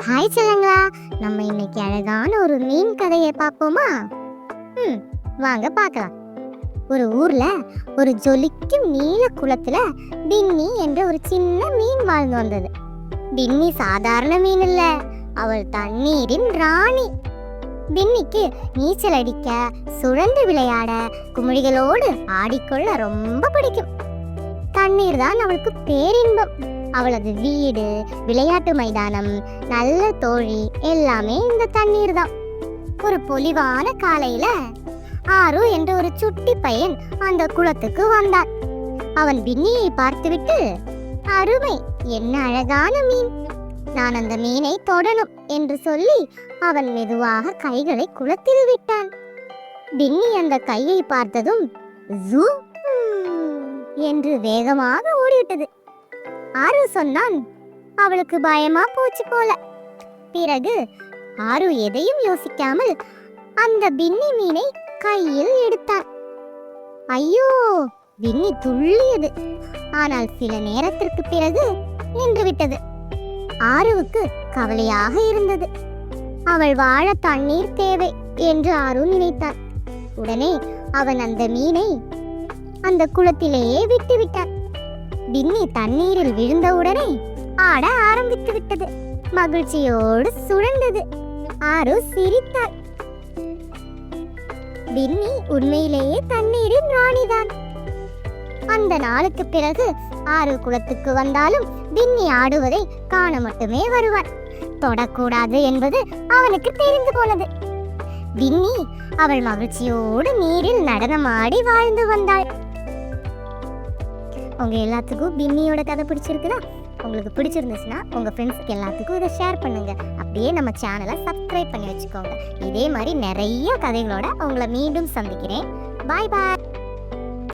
Hi செல்லங்களா, நம்ம இன்னைக்கு அழகான ஒரு மீன் கதையை பார்ப்போமா? வாங்க பார்க்கலாம். ஒரு ஊர்ல ஒரு ஜொலிக்கும் நீல குளத்துல பின்னி என்ற ஒரு சின்ன மீன் வாழ்ந்து வந்தது. பின்னி சாதாரண மீன் இல்ல, அவள் தண்ணீரின் ராணி. பின்னிக்கு நீச்சல் அடிக்க, சுழன்று விளையாட, குமிழிகளோடு ஆடிக்கொள்ள ரொம்ப பிடிக்கும். தண்ணீர் தான் அவளுக்கு பேரின்பம். அவளது வீடு, விளையாட்டு மைதானம், நல்ல தோழி எல்லாமே இந்த தண்ணீர் தான். ஒரு பொலிவான காலையில ஆரு என்ற ஒரு சுட்டி பையன் அந்த குளத்துக்கு வந்தான். அவன் பின்னியை பார்த்துவிட்டு, அருமை, என்ன அழகான மீன், நான் அந்த மீனை தொடணும் என்று சொல்லி அவன் மெதுவாக கைகளை குளத்தில் விட்டான். பின்னி அந்த கையை பார்த்ததும் ஜூ என்று வேகமாக ஓடிவிட்டது. ஆரு சொன்னான். அவளுக்கு பயமா போச்சு போல. பிறகு ஆரு எதையும் யோசிக்காமல் அந்த பின்னி மீனை கையில் எடுத்தான். ஐயோ, பின்னி துள்ளியது. ஆனால் சில நேரத்திற்கு பிறகு நின்றுவிட்டது. ஆருவுக்கு கவலையாக இருந்தது. அவள் வாழ தண்ணீர் தேவை என்று ஆரு நினைத்தான். உடனே அவன் அந்த மீனை அந்த குளத்திலேயே விட்டுவிட்டான். பின்னி தண்ணீரில் விழுந்தவுடனே ஆட ஆரம்பித்து விட்டது. மகிழ்ச்சியோடு சுழண்டது. ஆரு சிரித்தாள். பின்னி உண்மையிலேயே தண்ணீரின் ராணிதான். அந்த நாளுக்கு பிறகு ஆறு குளத்துக்கு வந்தாலும் பின்னி ஆடுவதை காண மட்டுமே வருவான். தொடக்கூடாது என்பது அவனுக்கு தெரிந்து போனது. பின்னி அவள் மகிழ்ச்சியோடு நீரில் நடனமாடி வாழ்ந்து வந்தாள். உங்க எல்லாத்துக்கும் பின்னியோட கதை பிடிச்சிருக்குதா? உங்களுக்கு பிடிச்சிருந்துச்சுன்னா உங்க ஃப்ரெண்ட்ஸ்க்கு எல்லாத்துக்கும் இதை ஷேர் பண்ணுங்க. அப்படியே நம்ம சேனலை சப்ஸ்கிரைப் பண்ணி வச்சுக்கோங்க. இதே மாதிரி நிறைய கதைகளோட உங்களை மீண்டும் சந்திக்கிறேன். பாய் பாய்.